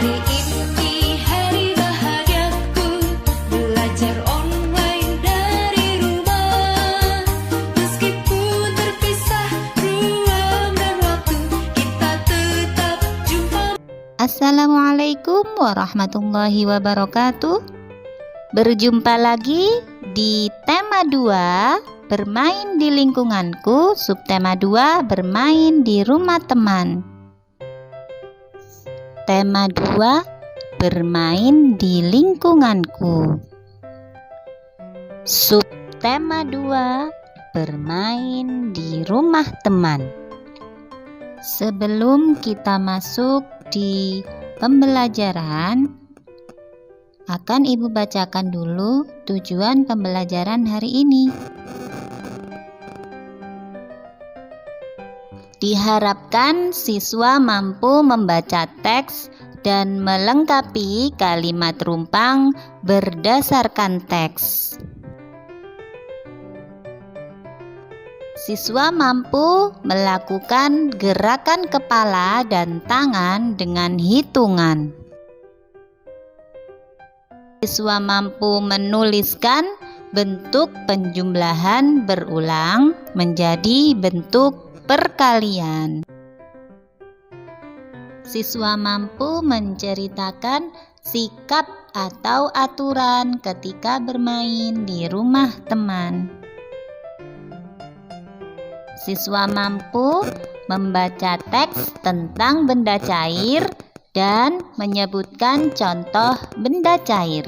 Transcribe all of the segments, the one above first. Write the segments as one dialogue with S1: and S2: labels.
S1: Hari ini hari bahagiaku, belajar online dari rumah. Meskipun terpisah ruang dan waktu, kita tetap jumpa.
S2: Assalamualaikum warahmatullahi wabarakatuh. Berjumpa lagi di tema 2, bermain di lingkunganku, subtema 2, bermain di rumah teman. Tema 2, bermain di lingkunganku. Subtema 2, bermain di rumah teman. Sebelum kita masuk di pembelajaran, akan Ibu bacakan dulu tujuan pembelajaran hari ini. Diharapkan siswa mampu membaca teks dan melengkapi kalimat rumpang berdasarkan teks. Siswa mampu melakukan gerakan kepala dan tangan dengan hitungan. Siswa mampu menuliskan bentuk penjumlahan berulang menjadi bentuk perkalian. Siswa mampu menceritakan sikap atau aturan ketika bermain di rumah teman. Siswa mampu membaca teks tentang benda cair dan menyebutkan contoh benda cair.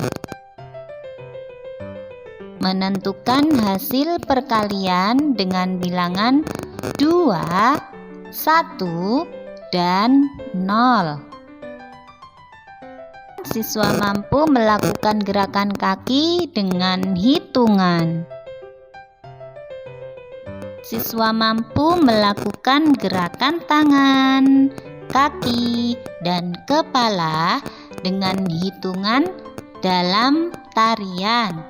S2: Menentukan hasil perkalian dengan bilangan 2, 1, dan 0. Siswa mampu melakukan gerakan kaki dengan hitungan. Siswa mampu melakukan gerakan tangan, kaki, dan kepala dengan hitungan dalam tarian.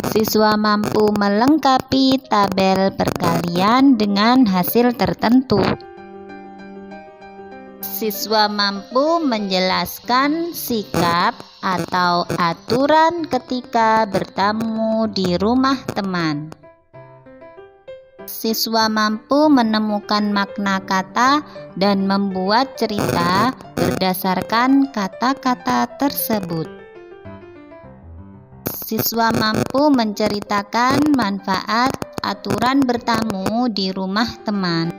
S2: Siswa mampu melengkapi tabel perkalian dengan hasil tertentu. Siswa mampu menjelaskan sikap atau aturan ketika bertamu di rumah teman. Siswa mampu menemukan makna kata dan membuat cerita berdasarkan kata-kata tersebut. Siswa mampu menceritakan manfaat aturan bertamu di rumah teman.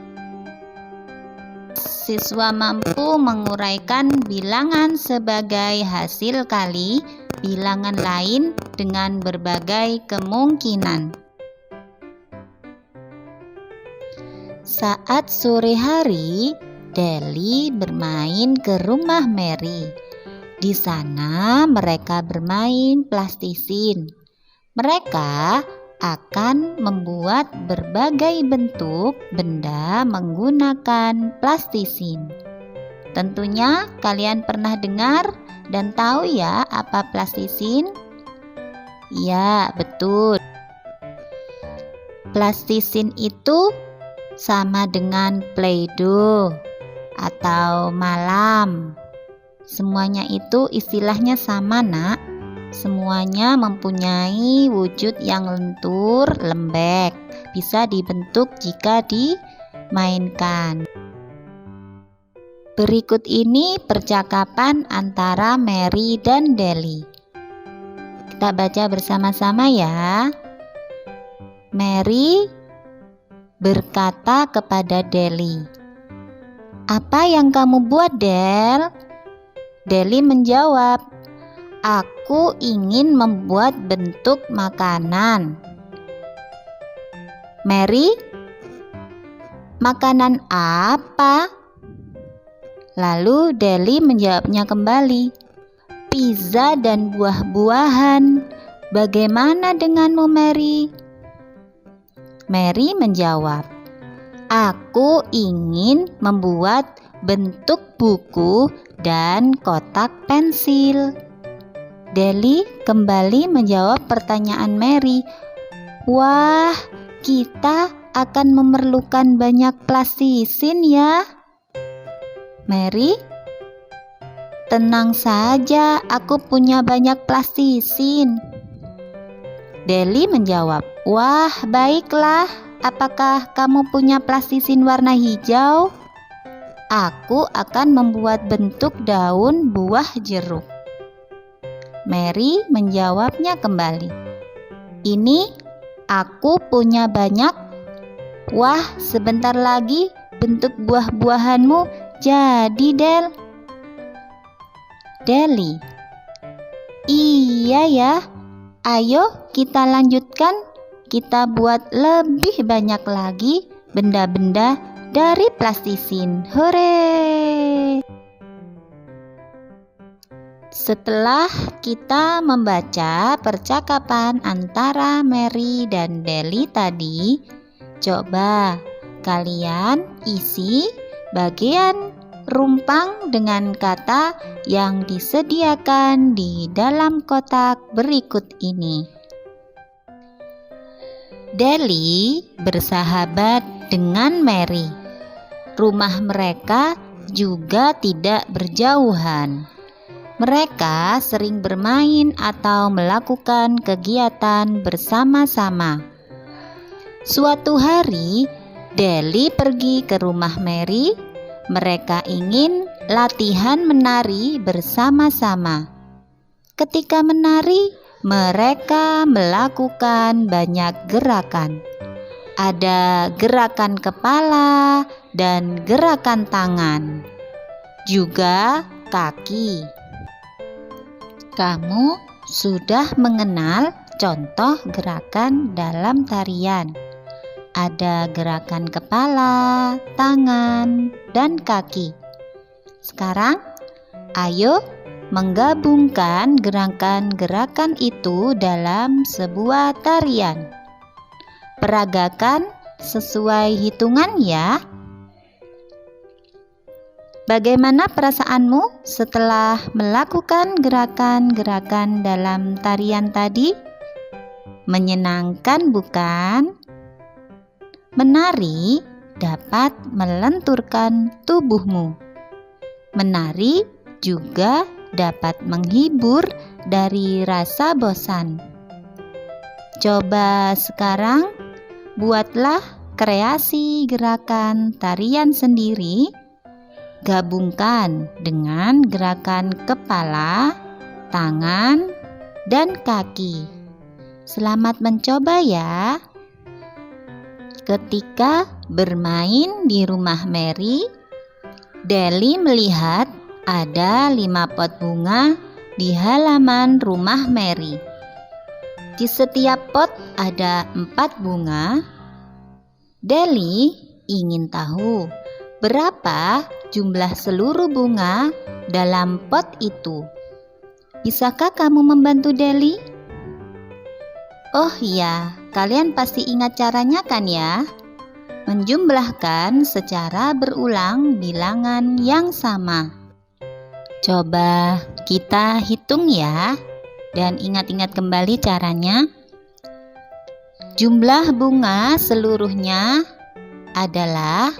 S2: Siswa mampu menguraikan bilangan sebagai hasil kali bilangan lain dengan berbagai kemungkinan. Saat sore hari, Deli bermain ke rumah Mary. Di sana mereka bermain plastisin. Mereka akan membuat berbagai bentuk benda menggunakan plastisin. Tentunya kalian pernah dengar dan tahu ya apa plastisin? Ya, betul. Plastisin itu sama dengan Play-Doh atau malam. Semuanya itu istilahnya sama, Nak. Semuanya mempunyai wujud yang lentur, lembek, bisa dibentuk jika dimainkan. Berikut ini percakapan antara Mary dan Deli. Kita baca bersama-sama ya. Mary berkata kepada Deli, "Apa yang kamu buat, Del?" Deli menjawab, "Aku ingin membuat bentuk makanan." Mary, "Makanan apa?" Lalu Deli menjawabnya kembali, "Pizza dan buah-buahan. Bagaimana denganmu, Mary?" Mary menjawab, "Aku ingin membuat bentuk buku dan kotak pensil." Deli kembali menjawab pertanyaan Mary. "Wah, kita akan memerlukan banyak plastisin ya?" Mary, tenang saja, aku punya banyak plastisin. Deli menjawab, wah baiklah, apakah kamu punya plastisin warna hijau? Aku akan membuat bentuk daun buah jeruk. Mary menjawabnya kembali, ini aku punya banyak. Wah, sebentar lagi bentuk buah-buahanmu jadi, Del. Deli, iya ya, ayo kita lanjutkan. Kita buat lebih banyak lagi benda-benda dari plastisin. Hore! Setelah kita membaca percakapan antara Mary dan Deli tadi, coba kalian isi bagian rumpang dengan kata yang disediakan di dalam kotak berikut ini. Deli bersahabat dengan Mary. Rumah mereka juga tidak berjauhan. Mereka sering bermain atau melakukan kegiatan bersama-sama. Suatu hari, Deli pergi ke rumah Mary. Mereka ingin latihan menari bersama-sama. Ketika menari, mereka melakukan banyak gerakan. Ada gerakan kepala dan gerakan tangan, juga kaki. Kamu sudah mengenal contoh gerakan dalam tarian. Ada gerakan kepala, tangan, dan kaki. Sekarang, ayo menggabungkan gerakan-gerakan itu dalam sebuah tarian. Peragakan sesuai hitungan ya. Bagaimana perasaanmu setelah melakukan gerakan-gerakan dalam tarian tadi? Menyenangkan bukan? Menari dapat melenturkan tubuhmu. Menari juga dapat menghibur dari rasa bosan. Coba sekarang buatlah kreasi gerakan tarian sendiri. Gabungkan dengan gerakan kepala, tangan, dan kaki. Selamat mencoba ya. Ketika bermain di rumah Mary, Deli melihat ada 5 pot bunga di halaman rumah Mary. Di setiap pot ada 4 bunga. Deli ingin tahu berapa jumlah seluruh bunga dalam pot itu. Bisakah kamu membantu Deli? Oh iya, kalian pasti ingat caranya kan ya? Menjumlahkan secara berulang bilangan yang sama. Coba kita hitung ya, dan ingat-ingat kembali caranya. Jumlah bunga seluruhnya adalah,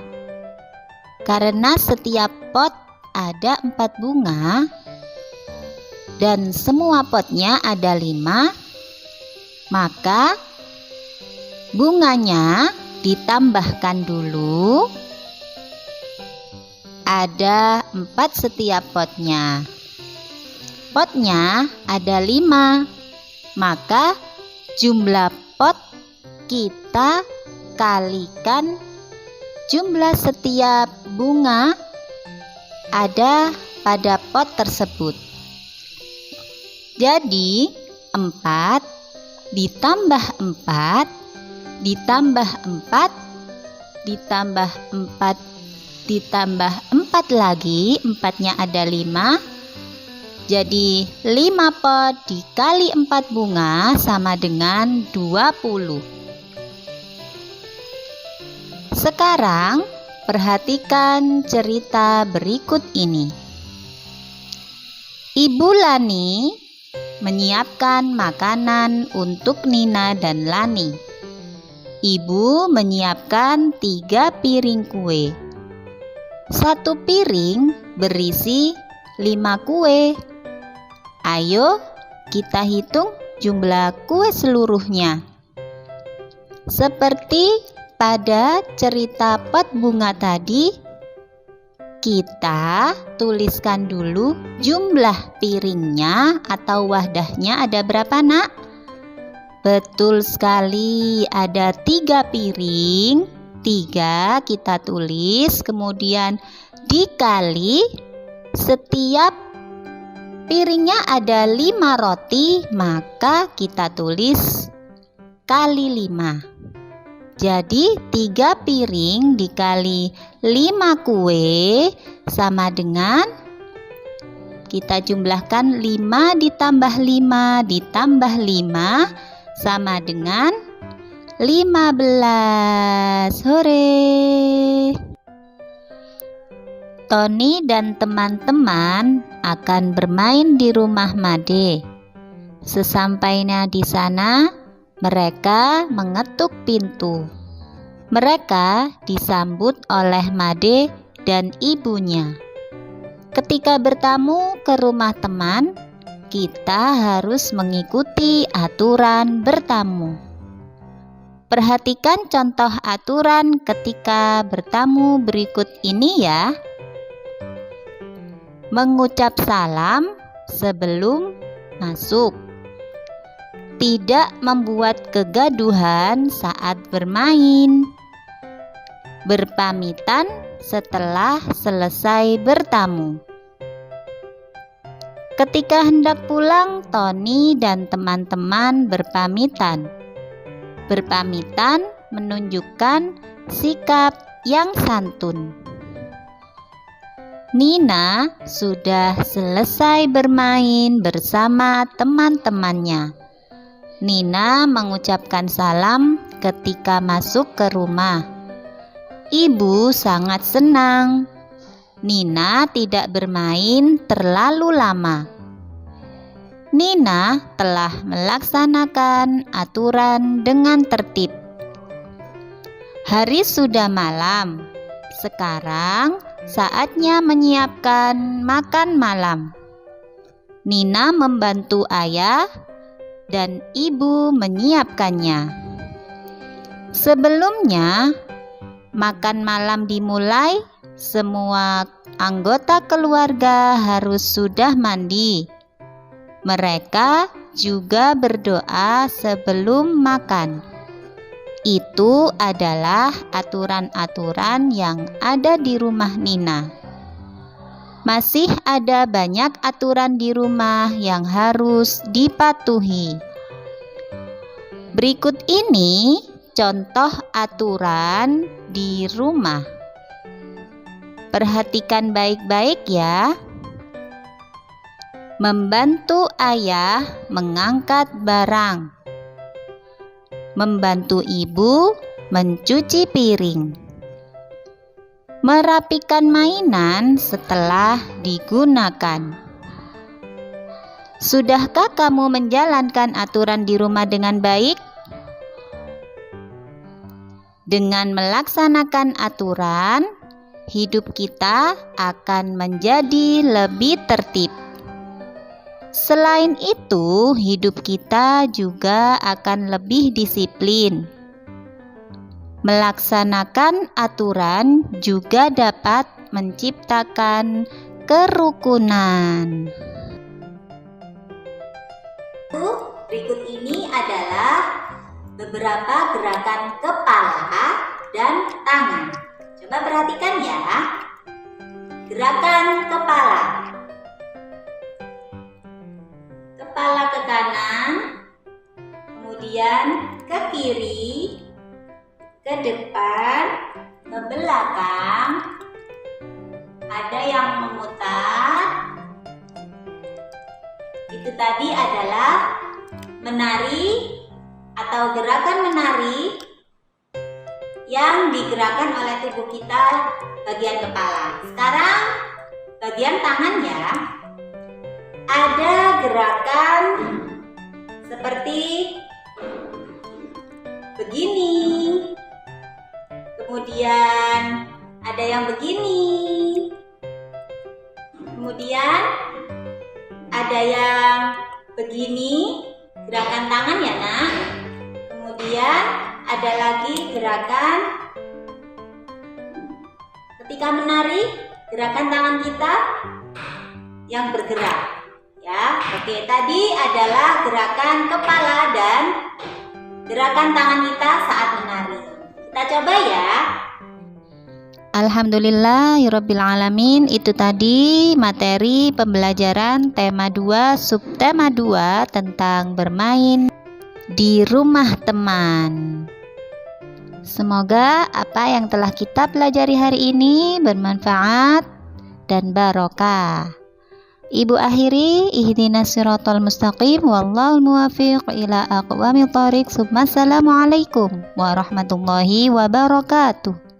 S2: karena setiap pot ada 4 bunga, dan semua potnya ada 5, maka bunganya ditambahkan dulu. Ada 4 setiap potnya. Potnya ada 5, maka jumlah pot kita kalikan jumlah setiap bunga ada pada pot tersebut. Jadi 4 ditambah 4 ditambah 4 ditambah 4 ditambah 4 lagi, 4-nya ada 5. Jadi 5 pot dikali 4 bunga sama dengan 20. Sekarang perhatikan cerita berikut ini. Ibu Lani menyiapkan makanan untuk Nina dan Lani. Ibu menyiapkan 3 piring kue. Satu piring berisi 5 kue. Ayo kita hitung jumlah kue seluruhnya. Seperti pada cerita pot bunga tadi, kita tuliskan dulu jumlah piringnya atau wadahnya ada berapa, Nak? Betul sekali, ada 3 piring. 3 kita tulis, kemudian dikali setiap piringnya ada 5 roti, maka kita tulis kali 5. Jadi 3 piring dikali 5 kue sama dengan, kita jumlahkan 5 ditambah 5 ditambah 5 sama dengan 15. Hore! Tony dan teman-teman akan bermain di rumah Made. Sesampainya di sana, mereka mengetuk pintu. Mereka disambut oleh Made dan ibunya. Ketika bertamu ke rumah teman, kita harus mengikuti aturan bertamu. Perhatikan contoh aturan ketika bertamu berikut ini ya. Mengucap salam sebelum masuk. Tidak membuat kegaduhan saat bermain. Berpamitan setelah selesai bertamu. Ketika hendak pulang, Tony dan teman-teman berpamitan. Berpamitan menunjukkan sikap yang santun. Nina sudah selesai bermain bersama teman-temannya. Nina mengucapkan salam ketika masuk ke rumah. Ibu sangat senang. Nina tidak bermain terlalu lama. Nina telah melaksanakan aturan dengan tertib. Hari sudah malam. Sekarang saatnya menyiapkan makan malam. Nina membantu ayah dan ibu menyiapkannya. Sebelumnya makan malam dimulai, semua anggota keluarga harus sudah mandi. Mereka juga berdoa sebelum makan. Itu adalah aturan-aturan yang ada di rumah Nina. Masih ada banyak aturan di rumah yang harus dipatuhi. Berikut ini contoh aturan di rumah. Perhatikan baik-baik ya. Membantu ayah mengangkat barang. Membantu ibu mencuci piring. Merapikan mainan setelah digunakan. Sudahkah kamu menjalankan aturan di rumah dengan baik? Dengan melaksanakan aturan, hidup kita akan menjadi lebih tertib. Selain itu, hidup kita juga akan lebih disiplin. Melaksanakan aturan juga dapat menciptakan kerukunan. Berikut ini adalah beberapa gerakan kepala dan tangan. Coba perhatikan ya. Gerakan kepala. Kepala ke kanan, kemudian ke kiri, ke depan, ke belakang, ada yang memutar. Itu tadi adalah menari atau gerakan menari yang digerakkan oleh tubuh kita bagian kepala. Sekarang bagian tangan ya. Ada gerakan seperti begini. Kemudian
S3: ada yang begini. Kemudian ada yang begini, gerakan tangan ya nak. Kemudian ada lagi gerakan ketika menari, gerakan tangan kita yang bergerak. Ya, oke, tadi adalah gerakan kepala dan gerakan tangan kita saat menari. Kita coba ya.
S2: Alhamdulillahirabbil alamin. Itu tadi materi pembelajaran tema 2 subtema 2 tentang bermain di rumah teman. Semoga apa yang telah kita pelajari hari ini bermanfaat dan barokah. Ibu akhiri, ihdinas siratal mustaqim, wallahul muwaffiq ila aqwamit thoriq. Assalamualaikum warahmatullahi wabarakatuh.